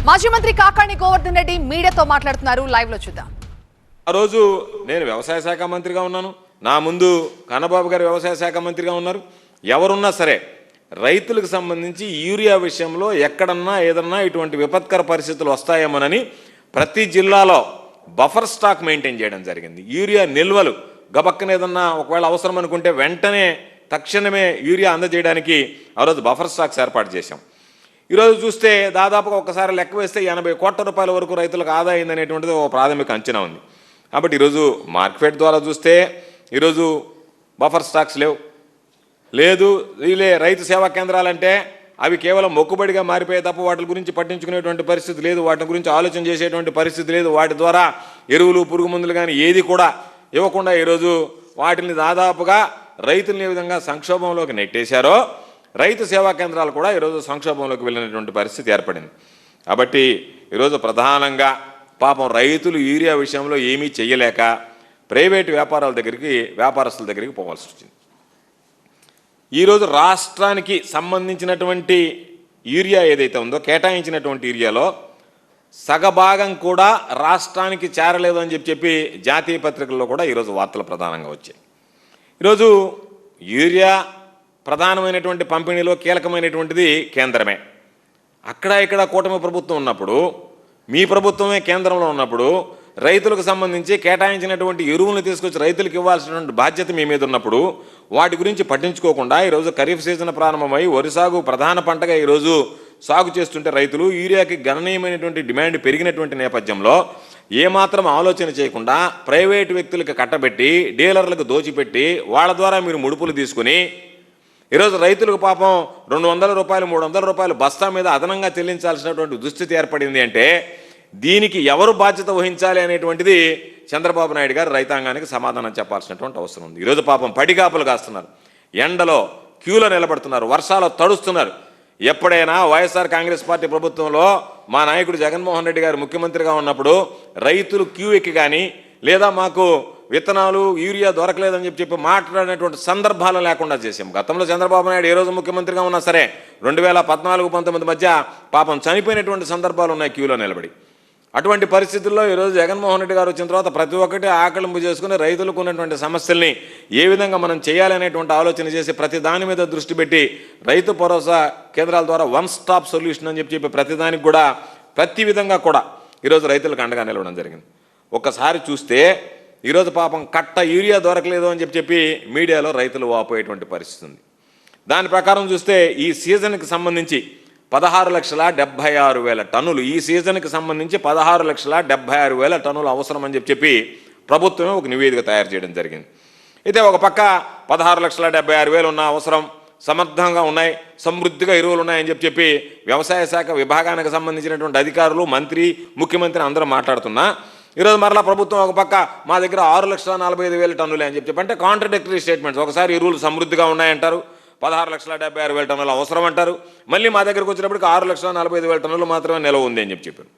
మాజీ మంత్రి కాకాణి గోవర్ధన్ రెడ్డి మీడియాతో మాట్లాడుతున్నారు. లైవ్ లో చూద్దాం. ఆ రోజు నేను వ్యవసాయ శాఖ మంత్రిగా ఉన్నాను, నా ముందు కన్నబాబు గారు వ్యవసాయ శాఖ మంత్రిగా ఉన్నారు. ఎవరున్నా సరే రైతులకు సంబంధించి యూరియా విషయంలో ఎక్కడన్నా ఏదన్నా ఇటువంటి విపత్కర పరిస్థితులు వస్తాయేమోనని ప్రతి జిల్లాలో బఫర్ స్టాక్ మెయింటైన్ చేయడం జరిగింది. యూరియా నిల్వలు గబక్కన ఏదన్నా ఒకవేళ అవసరం అనుకుంటే వెంటనే తక్షణమే యూరియా అందజేయడానికి ఆ రోజు బఫర్ స్టాక్స్ ఏర్పాటు చేశాం. ఈరోజు చూస్తే దాదాపుగా ఒక్కసారి లెక్క వేస్తే 80 కోట్ల రూపాయల వరకు రైతులకు ఆదా అయిందనేటువంటిది ఒక ప్రాథమిక అంచనా ఉంది. కాబట్టి ఈరోజు మార్కెట్ ద్వారా చూస్తే ఈరోజు బఫర్ స్టాక్స్ లేదు వీలే రైతు సేవా కేంద్రాలంటే అవి కేవలం మొక్కుబడిగా మారిపోయే తప్ప వాటి గురించి పట్టించుకునేటువంటి పరిస్థితి లేదు, వాటి గురించి ఆలోచన చేసేటువంటి పరిస్థితి లేదు. వాటి ద్వారా ఎరువులు పురుగు మందులు కానీ ఏది కూడా ఇవ్వకుండా ఈరోజు వాటిని దాదాపుగా రైతులను ఏ విధంగా సంక్షోభంలోకి నెట్టేశారో రైతు సేవా కేంద్రాలు కూడా ఈరోజు సంక్షోభంలోకి వెళ్ళినటువంటి పరిస్థితి ఏర్పడింది. కాబట్టి ఈరోజు ప్రధానంగా పాపం రైతులు యూరియా విషయంలో ఏమీ చెయ్యలేక ప్రైవేటు వ్యాపారస్తుల దగ్గరికి పోవాల్సి వచ్చింది. ఈరోజు రాష్ట్రానికి సంబంధించినటువంటి యూరియా ఏదైతే ఉందో కేటాయించినటువంటి యూరియాలో సగభాగం కూడా రాష్ట్రానికి చేరలేదు అని చెప్పి జాతీయ పత్రికల్లో కూడా ఈరోజు వార్తలు ప్రధానంగా వచ్చాయి. ఈరోజు యూరియా ప్రధానమైనటువంటి పంపిణీలో కీలకమైనటువంటిది కేంద్రమే. అక్కడ ఇక్కడ కూటమి ప్రభుత్వం ఉన్నప్పుడు, మీ ప్రభుత్వమే కేంద్రంలో ఉన్నప్పుడు రైతులకు సంబంధించి కేటాయించినటువంటి ఎరువులను తీసుకొచ్చి రైతులకు ఇవ్వాల్సినటువంటి బాధ్యత మీ మీద ఉన్నప్పుడు వాటి గురించి పట్టించుకోకుండా ఈరోజు ఖరీఫ్ సీజన్ ప్రారంభమై వరి సాగు ప్రధాన పంటగా ఈరోజు సాగు చేస్తుంటే రైతులు యూరియాకి గణనీయమైనటువంటి డిమాండ్ పెరిగినటువంటి నేపథ్యంలో ఏమాత్రం ఆలోచన చేయకుండా ప్రైవేటు వ్యక్తులకు కట్టబెట్టి డీలర్లకు దోచిపెట్టి వాళ్ళ ద్వారా మీరు ముడుపులు తీసుకుని ఈరోజు రైతులకు పాపం 200 రూపాయలు 300 రూపాయలు బస్తా మీద అదనంగా చెల్లించాల్సినటువంటి దుస్థితి ఏర్పడింది. అంటే దీనికి ఎవరు బాధ్యత వహించాలి అనేటువంటిది చంద్రబాబు నాయుడు గారు రైతాంగానికి సమాధానం చెప్పాల్సినటువంటి అవసరం ఉంది. ఈరోజు పాపం పడిగాపులు కాస్తున్నారు, ఎండలో క్యూలో నిలబడుతున్నారు, వర్షాలు తడుస్తున్నారు. ఎప్పుడైనా వైఎస్ఆర్ కాంగ్రెస్ పార్టీ ప్రభుత్వంలో మా నాయకుడు జగన్మోహన్ రెడ్డి గారు ముఖ్యమంత్రిగా ఉన్నప్పుడు రైతులు క్యూ ఎక్కి కానీ లేదా మాకు విత్తనాలు యూరియా దొరకలేదని చెప్పి మాట్లాడినటువంటి సందర్భాలు లేకుండా చేసాం. గతంలో చంద్రబాబు నాయుడు ఏ రోజు ముఖ్యమంత్రిగా ఉన్నా సరే 2014-19 మధ్య పాపం చనిపోయినటువంటి సందర్భాలు ఉన్నాయి క్యూలో నిలబడి. అటువంటి పరిస్థితుల్లో ఈరోజు జగన్మోహన్ రెడ్డి గారు వచ్చిన తర్వాత ప్రతి ఒక్కటి ఆకలింపు చేసుకుని రైతులకు ఉన్నటువంటి సమస్యల్ని ఏ విధంగా మనం చేయాలనేటువంటి ఆలోచన చేసి ప్రతి దాని మీద దృష్టి పెట్టి రైతు భరోసా కేంద్రాల ద్వారా వన్ స్టాప్ సొల్యూషన్ అని చెప్పి ప్రతి దానికి కూడా ప్రతి విధంగా కూడా ఈరోజు రైతులకు అండగా నిలవడం జరిగింది. ఒక్కసారి చూస్తే ఈరోజు పాపం కట్ట యూరియా దొరకలేదు అని చెప్పి మీడియాలో రైతులు వాపోయేటువంటి పరిస్థితి ఉంది. దాని ప్రకారం చూస్తే ఈ సీజన్కి సంబంధించి 16,76,000 టన్నులు ఈ సీజన్కి సంబంధించి 16,76,000 టన్నులు అవసరం అని చెప్పి ప్రభుత్వమే ఒక నివేదిక తయారు చేయడం జరిగింది. అయితే ఒక పక్క 16,76,000 ఉన్న అవసరం సమర్థంగా ఉన్నాయి, సమృద్ధిగా ఎరువులు ఉన్నాయని చెప్పి వ్యవసాయ శాఖ విభాగానికి సంబంధించినటువంటి అధికారులు, మంత్రి, ముఖ్యమంత్రి అందరూ మాట్లాడుతున్నా ఈరోజు మరలా ప్రభుత్వం ఒక పక్క మా దగ్గర 6,45,000 టన్నులే అని చెప్పి అంటే కాంట్రడిక్టరీ స్టేట్మెంట్స్. ఒకసారి ఎరువులు సమృద్ధిగా ఉన్నాయంటారు, 16,76,000 టన్నులు అవసరం అంటారు, మళ్ళీ మా దగ్గరకు వచ్చినప్పటికి 6,45,000 టన్నులు మాత్రమే నిలవ ఉంది అని చెప్పారు.